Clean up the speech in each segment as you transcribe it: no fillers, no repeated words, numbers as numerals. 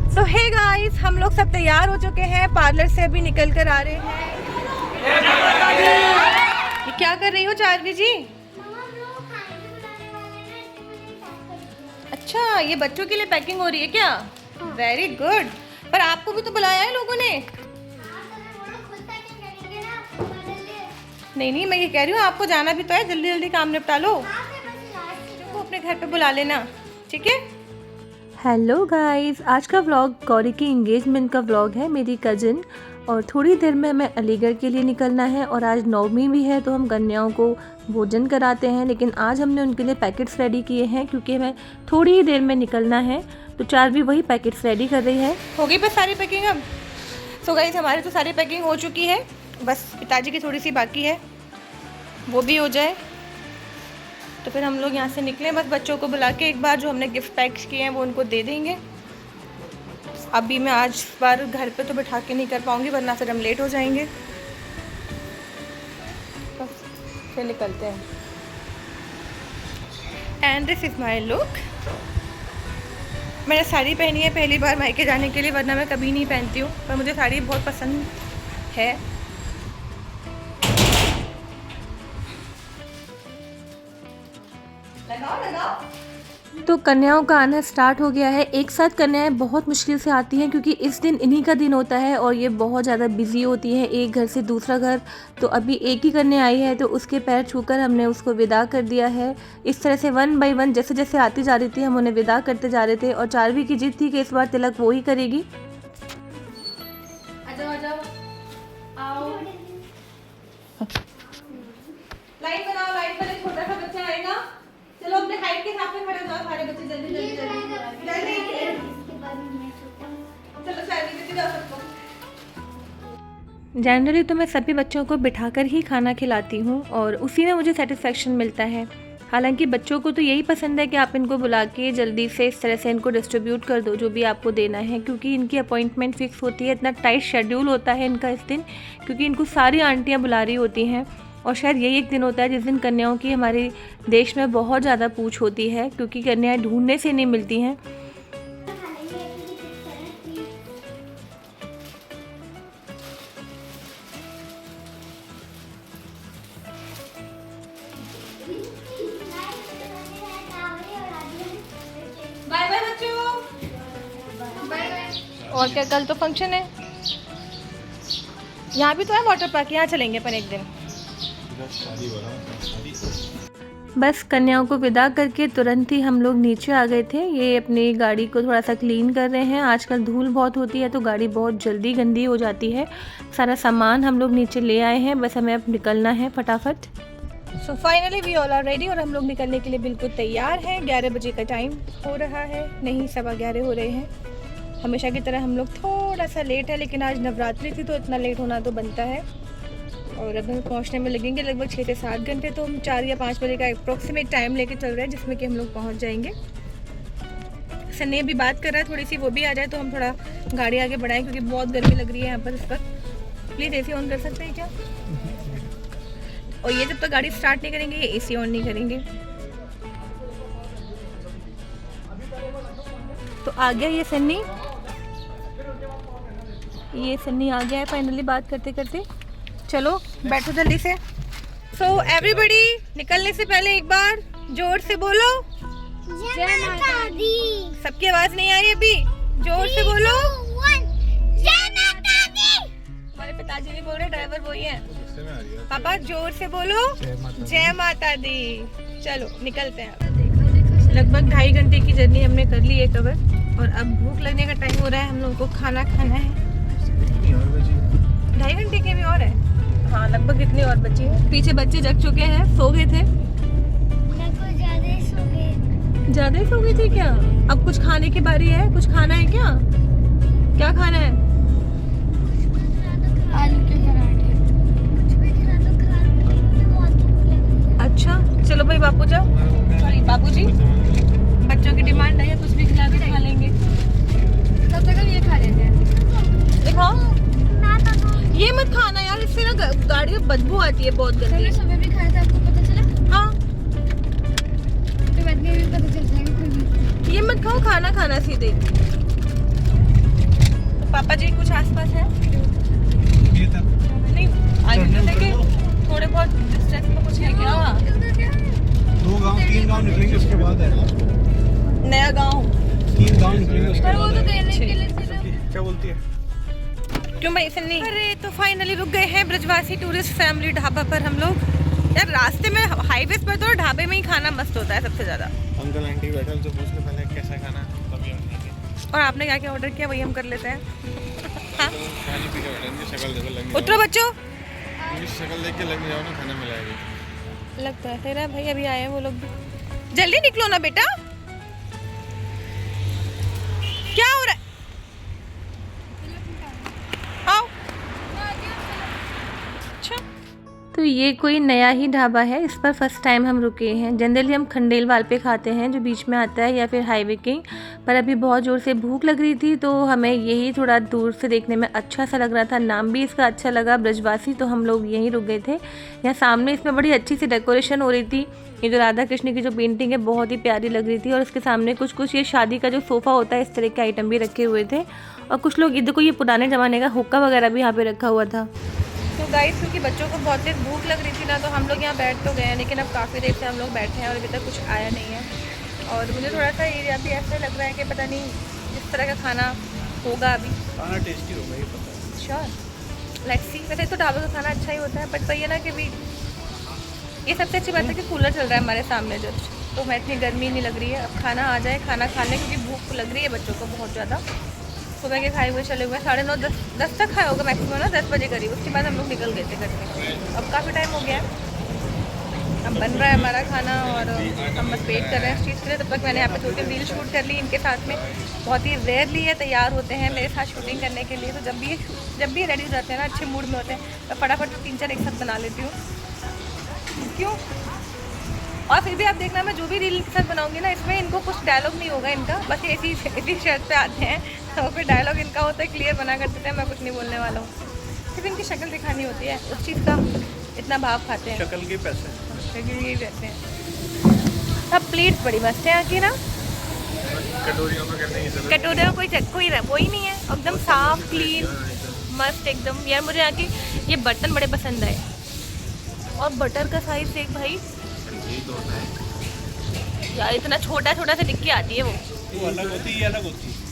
सो hey guys, हम लोग सब तैयार हो चुके हैं, पार्लर से अभी निकल कर आ रहे हैं। ये क्या कर रही हो चारवी जी? अच्छा, ये बच्चों के लिए पैकिंग हो रही है क्या? Very good. पर आपको भी तो बुलाया है लोगों ने। नहीं, मैं ये कह रही हूँ आपको जाना भी तो है, जल्दी जल्दी काम निपटा लो। को अपने घर पे बुला लेना, ठीक है? हेलो गाइस, आज का व्लॉग गौरी की एंगेजमेंट का व्लॉग है, मेरी कज़न। और थोड़ी देर में हमें अलीगढ़ के लिए निकलना है और आज नवमी भी है तो हम कन्याओं को भोजन कराते हैं। लेकिन आज हमने उनके लिए पैकेट्स रेडी किए हैं क्योंकि हमें थोड़ी ही देर में निकलना है, तो चारवी वही पैकेट्स रेडी कर रही है। हो गई बस सारी पैकिंग अब? सो गाइस, हमारी तो सारी पैकिंग हो चुकी है, बस पिताजी की थोड़ी सी बाकी है, वो भी हो जाए तो फिर हम लोग यहाँ से निकलें। बस बच्चों को बुला के एक बार जो हमने गिफ्ट पैक्स किए हैं वो उनको दे देंगे। अभी मैं आज बार घर पे तो बैठा के नहीं कर पाऊँगी वरना फिर हम लेट हो जाएंगे। बस फिर निकलते हैं। And this is my look. मैंने साड़ी पहनी है पहली बार मायके जाने के लिए, वरना मैं कभी नहीं पहनती हूँ, पर मुझे साड़ी बहुत पसंद है। तो कन्याओं का आना स्टार्ट हो गया है। एक साथ कन्याएं बहुत मुश्किल से आती हैं क्योंकि इस दिन इन्हीं का दिन होता है और ये बहुत ज़्यादा बिजी होती हैं, एक घर से दूसरा घर। तो अभी एक ही कन्या आई है तो उसके पैर छूकर हमने उसको विदा कर दिया है। इस तरह से 1 बाय 1 जैसे जैसे आती जा रही थी हम उन्हें विदा करते जा रहे थे। और चारवी की जिद थी कि इस बार तिलक वो ही करेगी। लाइट बनाओ, लाइट पर एक छोटा सा बच्चा आएगा। चलो अपने हाइट के हिसाब से खड़े हो जाओ सारे बच्चे, जल्दी जल्दी जल्दी। चलो चारवी दीदी जाओ सबको। जनरली तो मैं सभी बच्चों को बिठाकर ही खाना खिलाती हूँ और उसी में मुझे सेटिस्फेक्शन मिलता है। हालांकि बच्चों को तो यही पसंद है कि आप इनको बुला के जल्दी से इस तरह से इनको डिस्ट्रीब्यूट कर दो जो भी आपको देना है, क्योंकि इनकी अपॉइंटमेंट फिक्स होती है। इतना टाइट शेड्यूल होता है इनका इस दिन, क्योंकि इनको सारी आंटियाँ बुला रही होती हैं। और शायद यही एक दिन होता है जिस दिन कन्याओं की हमारे देश में बहुत ज़्यादा पूछ होती है, क्योंकि कन्याएं ढूंढने से नहीं मिलती हैं। बाय बाय बच्चों। और क्या, कल तो फंक्शन है। यहाँ भी तो है वाटर पार्क, यहाँ चलेंगे अपन एक दिन। बस कन्याओं को विदा करके तुरंत ही हम लोग नीचे आ गए थे। ये अपनी गाड़ी को थोड़ा सा क्लीन कर रहे हैं। आजकल धूल बहुत होती है तो गाड़ी बहुत जल्दी गंदी हो जाती है। सारा सामान हम लोग नीचे ले आए हैं, बस हमें अब निकलना है फटाफट। So finally we all are ready और हम लोग निकलने के लिए बिल्कुल तैयार हैं। 11 बजे का टाइम हो रहा है, नहीं 11:15 हो रहे हैं। हमेशा की तरह हम लोग थोड़ा सा लेट है, लेकिन आज नवरात्रि थी तो इतना लेट होना तो बनता है। और अब हमें पहुंचने में लगेंगे लगभग 6 से 7 घंटे, तो हम 4 या 5 बजे का अप्रोक्सीमेट टाइम लेके चल रहे हैं जिसमें कि हम लोग पहुंच जाएंगे। सन्नी भी बात कर रहा है थोड़ी सी, वो भी आ जाए तो हम थोड़ा गाड़ी आगे बढ़ाएं क्योंकि बहुत गर्मी लग रही है यहाँ पर इस वक्त। प्लीज़ एसी ऑन कर सकते हैं क्या? और ये जब तक गाड़ी स्टार्ट नहीं करेंगे ये एसी ऑन नहीं करेंगे। तो आ गया ये सन्नी आ गया है फाइनली बात करते करते। चलो बैठो जल्दी से। सो एवरीबडी, निकलने से पहले एक बार जोर से बोलो जय माता दी। सबकी आवाज नहीं आई अभी, जोर से बोलो जय माता दी। हमारे पिताजी भी बोल रहे, ड्राइवर वही है। पापा जोर से बोलो जय माता दी। चलो निकलते हैं। लगभग 2.5 घंटे की जर्नी हमने कर ली है कवर और अब भूख लगने का टाइम हो रहा है। हम लोगों को खाना खाना है। 2.5 घंटे के भी और है, हाँ लगभग इतनी और बची है। पीछे बच्चे जग चुके हैं, सो गए थे। ज्यादा ही सो गई थी क्या? अब कुछ खाने की बारी है, कुछ खाना है क्या? क्या खाना है? आलू के पराठे। अच्छा चलो भाई बापू जाओ, सॉरी बाबूजी, बच्चों की डिमांड है कुछ भी खिला के खा लेंगे। तब तक हम ये खा लेते हैं। दिखाओ, ये मत खाना यार, इससे ना गाड़ी में बदबू आती है बहुत गंदी। सुबह भी खाया था, आपको पता चला? हाँ तो बाद में भी पता चल जाएगा। ये मत खाओ, खाना खाना सीधे। पापा जी कुछ आसपास है ये था नहीं आगे तो देखे थोड़े बहुत डिस्टेंस में कुछ है क्या 2 गांव 3 गांव निकलेंगे उसके बाद है नया गांव 3 गांव निकलेंगे उसके पर वो तो बाद देने के लिए क्या बोलती है क्यों भाई इसे नहीं। अरे तो फाइनली रुक गए हैं ब्रजवासी टूरिस्ट फैमिली ढाबा पर हम लोग। यार रास्ते में हाईवे पर तो ढाबे में ही खाना मस्त होता है सबसे ज्यादा। अंकल आंटी बैठे उनसे पूछने पहले कैसा खाना तभी हम खाएंगे। और आपने क्या क्या ऑर्डर किया वही हम कर लेते हैं। हाँ पानी पी के बैठे इनकी शक्ल देखो लग उतरो बच्चों। इनकी शक्ल देख के लग जाओ ना खाना मिलाएगी। लगता है तेरा भाई अभी आए हैं वो लोग भी। जल्दी निकलो ना बेटा क्या हो रहा है। आओ। अच्छा तो ये कोई नया ही ढाबा है इस पर फर्स्ट टाइम हम रुके हैं। जनरली हम खंडेलवाल पे खाते हैं जो बीच में आता है या फिर हाईवे किंग, पर अभी बहुत ज़ोर से भूख लग रही थी तो हमें यही थोड़ा दूर से देखने में अच्छा सा लग रहा था। नाम भी इसका अच्छा लगा ब्रजवासी, तो हम लोग यहीं रुक गए थे। यहाँ सामने इसमें बड़ी अच्छी सी डेकोरेशन हो रही थी। ये जो राधा कृष्ण की जो पेंटिंग है बहुत ही प्यारी लग रही थी और इसके सामने कुछ कुछ ये शादी का जो सोफ़ा होता है इस तरह के आइटम भी रखे हुए थे। और कुछ लोग इधर को ये पुराने ज़माने का हुक्का वगैरह भी यहाँ पे रखा हुआ था। तो गाइस क्योंकि बच्चों को बहुत तेज भूख लग रही थी ना तो हम लोग यहाँ बैठ तो गए हैं, लेकिन अब काफ़ी देर से हम लोग बैठे हैं और अभी तक कुछ आया नहीं है। और मुझे थोड़ा सा एरिया भी ऐसा लग रहा है कि पता नहीं किस तरह का खाना होगा अभी। खाना टेस्टी होगा ये पता है। Sure let's see. वैसे तो ढाबे का खाना अच्छा ही होता है, बट वही है ना कि भी ये सबसे अच्छी बात है कि कूलर चल रहा है हमारे सामने जस्ट, तो मैं इतनी गर्मी नहीं लग रही है। अब खाना आ जाए, खाना खा लें क्योंकि भूख लग रही है बच्चों को बहुत ज़्यादा। सुबह के खाए हुए चले हुए 9:30 10 तक खाया होगा मैक्सिमम ना, 10 बजे करीब। उसके बाद हम लोग निकल गए थे घर से। अब काफ़ी टाइम हो गया है, अब बन रहा है हमारा खाना और हम बस वेट कर रहे हैं इस चीज़ के लिए। तब तक मैंने यहाँ पे 2-3 रील शूट कर ली इनके साथ में। बहुत ही रेयरली ये तैयार होते हैं मेरे साथ शूटिंग करने के लिए, तो जब भी रेडी हो जाते हैं ना, अच्छे मूड में होते हैं, तो फटाफट 3-4 एक साथ बना लेती हूँ। क्यों और फिर भी आप देखना मैं जो भी रील के साथ बनाऊंगी ना इसमें इनको कुछ डायलॉग नहीं होगा इनका, बस इसी शर्ट पे आते हैं तो फिर डायलॉग इनका होता है क्लियर बना कर देते हैं, मैं कुछ नहीं बोलने वाला हूँ। सिर्फ इनकी शक्ल दिखानी होती है, उस चीज़ का इतना भाव खाते हैं। शक्ल के पैसे यही रहते हैं। अब प्लेट बड़ी मस्त है यहाँ की ना, कटोरियों में करने की जरूरत कटोरियों कोई नहीं है, एकदम साफ क्लीन मस्त एकदम। यार मुझे यहाँ की ये बर्तन बड़े पसंद आए और बटर का साइज देख भाई यही तो होता है। यार, इतना छोटा छोटा सा टिक्की आती है वो अलग होती है, अलग होती है।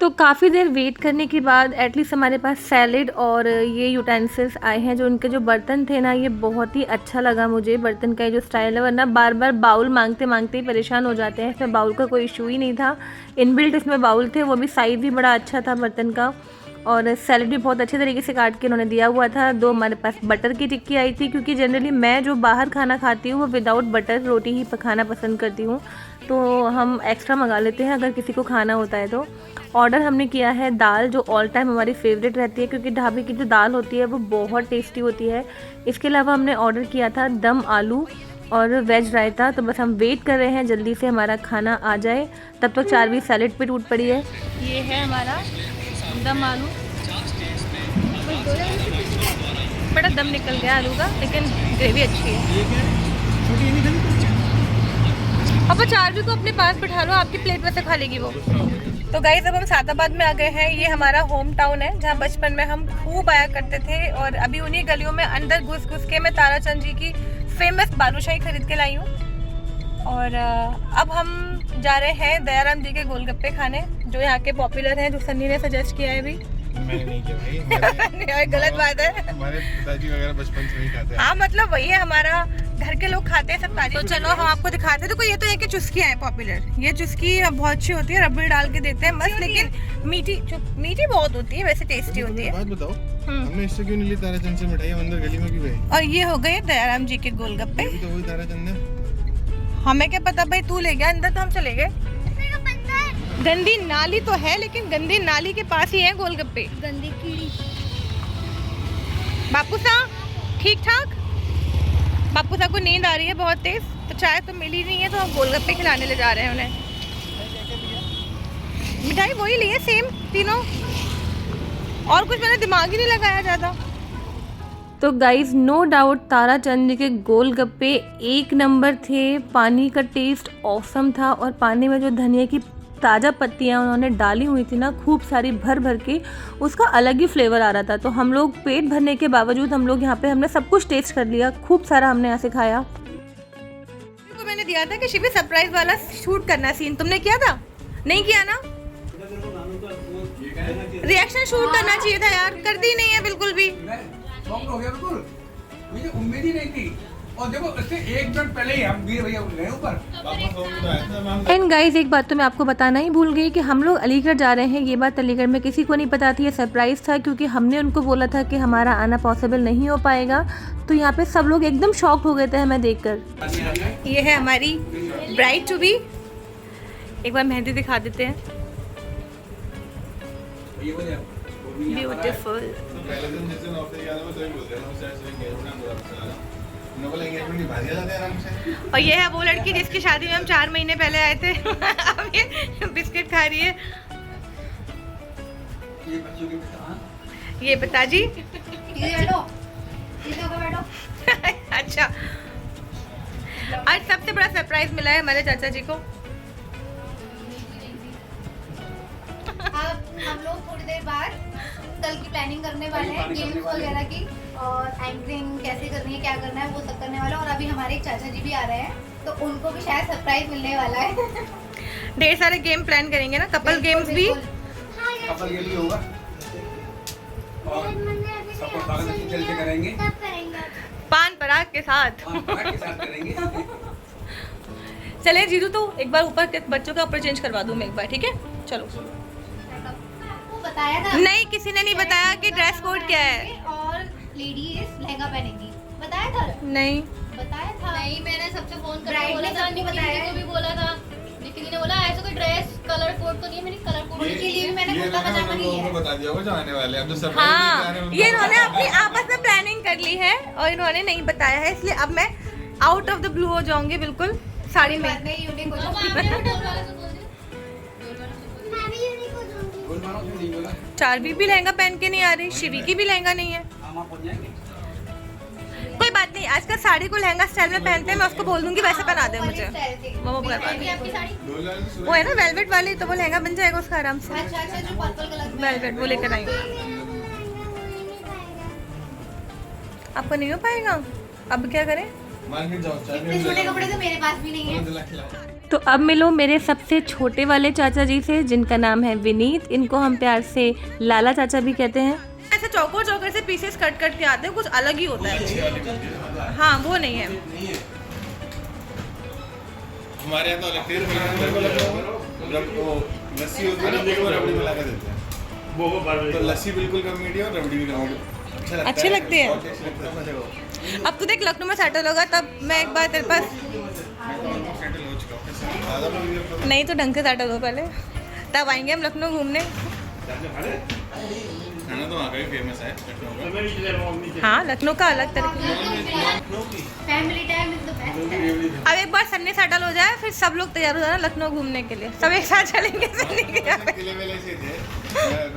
तो काफ़ी देर वेट करने के बाद एटलीस्ट हमारे पास सैलेड और ये यूटेंसिल्स आए हैं। जो उनके जो बर्तन थे ना ये बहुत ही अच्छा लगा मुझे, बर्तन का ये जो स्टाइल है। वरना बार बार बाउल मांगते मांगते ही परेशान हो जाते हैं। इसमें बाउल का कोई इशू ही नहीं था, इनबिल्ट इसमें बाउल थे, वो भी साइज़ भी बड़ा अच्छा था बर्तन का। और सैलेड भी बहुत अच्छे तरीके से काट के उन्होंने दिया हुआ था। 2 हमारे पास बटर की टिक्की आई थी, क्योंकि जनरली मैं जो बाहर खाना खाती हूँ वो विदाउट बटर रोटी ही खाना पसंद करती हूँ, तो हम एक्स्ट्रा मंगा लेते हैं अगर किसी को खाना होता है तो। ऑर्डर हमने किया है दाल, जो ऑल टाइम हमारी फेवरेट रहती है, क्योंकि ढाबे की जो दाल होती है वो बहुत टेस्टी होती है। इसके अलावा हमने ऑर्डर किया था दम आलू और वेज रायता। तो बस हम वेट कर रहे हैं जल्दी से हमारा खाना आ जाए, तब तक चारवी सैलेड पे टूट पड़ी है। ये है हमारा दम आलू, बड़ा दम निकल गया आलू का, लेकिन ग्रेवी अच्छी है। अब चारवी को अपने पास बिठा लो, आपकी प्लेट में से खा लेगी वो। तो गाइस अब हम सादाबाद में आ गए हैं। ये हमारा होम टाउन है जहाँ बचपन में हम खूब आया करते थे, और अभी उन्हीं गलियों में अंदर घुस घुस के मैं ताराचंद जी की फेमस बालूशाही खरीद के लाई हूँ। और अब हम जा रहे हैं दयाराम जी के गोलगप्पे खाने, जो यहाँ के पॉपुलर हैं, जो सन्नी ने सजेस्ट किया है अभी। मैंने नहीं किया भाई। गलत बात है, हमारे पिताजी वगैरह बचपन से ही खाते हैं। हाँ मतलब वही है, हमारा घर के लोग खाते हैं सब ताजी। तो चलो हम आपको दिखाते हैं। देखो ये तो है कि चुस्कियाँ हैं पॉपुलर, ये चुस्की बहुत अच्छी होती है, रबड़ी डाल के देते हैं मस्त, लेकिन मीठी बहुत होती है, वैसे टेस्टी होती है। बात बताओ, हमने इससे क्यों नहीं ली ताराचंद से मिठाई, अंदर गली में क्यों गए? और ये हो गए दयाराम जी के गोलगप्पे। ये भी तो वही ताराचंद है। हमें क्या पता भाई, तू ले गया अंदर तो हम चले गए। गंदी नाली तो है, लेकिन गंदी नाली के पास ही है गोलगप्पे। गंदी कीड़ी। बापू साहब ठीक ठाक? बापू साहब को नींद आ रही है बहुत तेज, तो चाय तो मिली नहीं है, तो हम गोलगप्पे खिलाने ले जा रहे हैं उन्हें। मिठाई वही ली है सेम तीनों, और कुछ मैंने दिमाग ही नहीं लगाया ज़्यादा। तो गाइज़ नो डाउट ताराचंद के गोलगप्पे 1 नंबर थे। पानी का टेस्ट ऑसम था, और पानी में जो धनिया की ताज़ा पत्तियाँ उन्होंने डाली हुई थी ना, खूब सारी भर भर के, उसका अलग ही फ्लेवर आ रहा था। तो हम लोग पेट भरने के बावजूद हम लोग यहाँ पे हमने सब कुछ टेस्ट कर लिया, खूब सारा हमने यहाँ से खाया। तो मैंने दिया था कि शिवी सरप्राइज वाला शूट करना सीन, तुमने किया था? नहीं किया ना? रिएक्शन शूट करना चाहिए था यार, करती नहीं है बिल्कुल भी। हो गया बिल्कुल, मुझे उम्मीद ही नहीं थी। और देखो इससे एक मिनट पहले ही हम वीर भैया गए ऊपर। एंड गाइस, एक बात तो मैं आपको बताना ही भूल गई कि हम लोग अलीगढ़ जा रहे हैं। ये बात अलीगढ़ में किसी को नहीं पता थी, ये सरप्राइज़ था, क्योंकि हमने उनको बोला था कि हमारा आना पॉसिबल नहीं हो पाएगा। तो यहाँ पे सब लोग एकदम शॉक हो गए थे हमें देखकर। ये है हमारी ब्राइड टू बी, एक बार मेहंदी दिखा देते हैं। ब्यूटीफुल। पहले दिन जिस दिन ऑफिस गया था वो सही बोल रहा था, मुझसे ऐसे एंगेजमेंट हम लोग चला रहा उन्होंने बोला एंगेजमेंट नहीं भाग जाते आराम से। और ये है वो लड़की जिसकी शादी में हम 4 महीने पहले आए थे। अब ये बिस्किट खा रही है। ये बच्चों के पिता, ये बता जी। बैठो, सीधे होकर बैठो। अच्छा, आज सबसे बड़ा सरप्राइज मिला है हमारे चाचा जी को। अब हम लोग थोड़ी देर बाद कल की प्लानिंग करने वाले हैं, गेम्स वगैरह की, और एंकरिंग कैसे करनी है, क्या करना है वो सब करने वाले हैं। और अभी हमारे एक चाचा जी भी आ रहे हैं, तो उनको भी शायद सरप्राइज मिलने वाला है। ढेर सारे गेम प्लान करेंगे ना, कपल गेम्स भी। कपल के लिए होगा और सबको स्वागत अच्छी चल के करेंगे, पान पराग के साथ। और पराग के साथ करेंगे। चले जीजू, तो एक बार ऊपर के बच्चों का ऊपर चेंज करवा दूं मैं एक बार, ठीक है? चलो। आपको बताया था? नहीं, किसी ने नहीं बताया कि ड्रेस कोड क्या है। और लेडीज लहंगा पहनेंगी, बताया था? नहीं बताया था? नहीं, मैंने सबसे फोन करके Bride बोला ने था, सबको निकी बताया को भी बोला था। निकी ने बोला ऐसा कोई ड्रेस कलर कोड तो नहीं है, मैंने कलर कोड उनके लिए भी मैंने कुर्ता पजामा लोगों लिया को है। बता दिया होगा जो आने वाले हैं, अब जो सरप्राइज हाँ, लेके आ रहे हैं ये उनको इन्होंने अपनी आपस में प्लानिंग कर ली है और इन्होंने नहीं बताया है, इसलिए अब मैं आउट ऑफ द ब्लू हो जाऊंगी बिल्कुल साड़ी में। बाद में यूनिक हो अब जाऊंगी। आपने भी डोल वाले से बोल दिया। डोल वाले से बोल दिया। मैं भी यूनिक हो जाऊंगी। बोल मानो उसने नहीं बोला, चारवी भी लहंगा पहन के नहीं आ रही, शिवी की भी लहंगा नहीं है। हम आप पहुंच जाएंगे। कोई बात नहीं, आजकल साड़ी को लहंगा स्टाइल में पहनते हैं, मैं उसको बोल दूंगी वैसे पहना दे मुझे। वो करवा पहनी दे। आपकी साड़ी? डोल वाले से वो है ना वेलवेट वाली, तो वो लहंगा बन जाएगा उसका आराम से। अच्छा अच्छा, जो पर्पल कलर में वेलवेट वो लेकर आई। आपको नहीं हो पाएगा, अब क्या करें? मार्केट जाओ, चाय इतने छोटे कपड़े तो मेरे पास भी नहीं है। तो अब मिलो मेरे सबसे छोटे वाले चाचा जी से, जिनका नाम है विनीत। इनको हम प्यार से लाला चाचा भी कहते हैं। ऐसे चौकोर चौकोर से पीसेस कट कट के आते हैं, कुछ अलग ही होता है। हाँ, वो नहीं है हमारे यहाँ तो अलग लस्सी होती है ना, वो रबड़ी मिला के देते हैं। तो लस्सी बिल्कुल कम मीठी और रबड़ी भी कम। अच्छे लगते हैं। बहुत टेस्टी लगता है, मजे को। अब तो देख लखनऊ में सेटल होगा तब मैं एक बार तेरे पास। मैं तो ऑलमोस्ट सेटल हो चुका हूँ, ज़्यादा लोग भी अब नहीं तो ढंग से सेटल हो पहले, तब आएंगे हम लखनऊ घूमने। खाना तो वहाँ का भी फेमस है लखनऊ का। हाँ, लखनऊ का अलग तरीके। Family time is the best. अब एक बार सन्नी सेटल हो जाए, फिर सब लोग तैयार हो जाना लखनऊ घूमने के लिए, सब एक साथ चलेंगे सन्नी के यहाँ पे। किले वेले से थे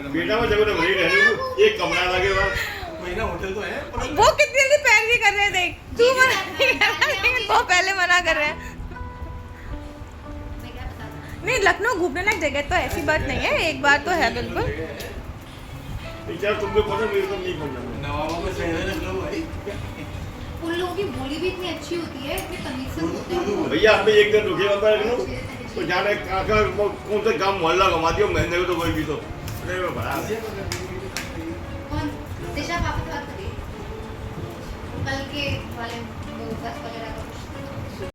बेटा वो जगह तो वही रहने को एक कमरा लगे बस महीना होटल तो है। वो कितनी जल्दी पैर भी कर रहे हैं, देख तू मना नहीं कर रहा, लेकिन वो पहले मना कर रहे हैं। नहीं, लखनऊ घूमने लायक जगह तो ऐसी बात नहीं है, एक बार तो है बिल्कुल। यार तुम लोग पता मेरे को नहीं पहुंचना नवाबों में शहर है लखनऊ भाई। उन लोगों की बोली भी इतनी अच्छी होती है, इतनी तमीज से बोलते हैं। भैया आप एक दिन रुके बंदा लखनऊ तो जाने कहाँ कौन सा गाँव मोहल्ला घुमा दियो महीने को तो कोई भी तो अरे मैं भरा कौन दिशा पापा से बात करिए कल के वाले वो बस वगैरह का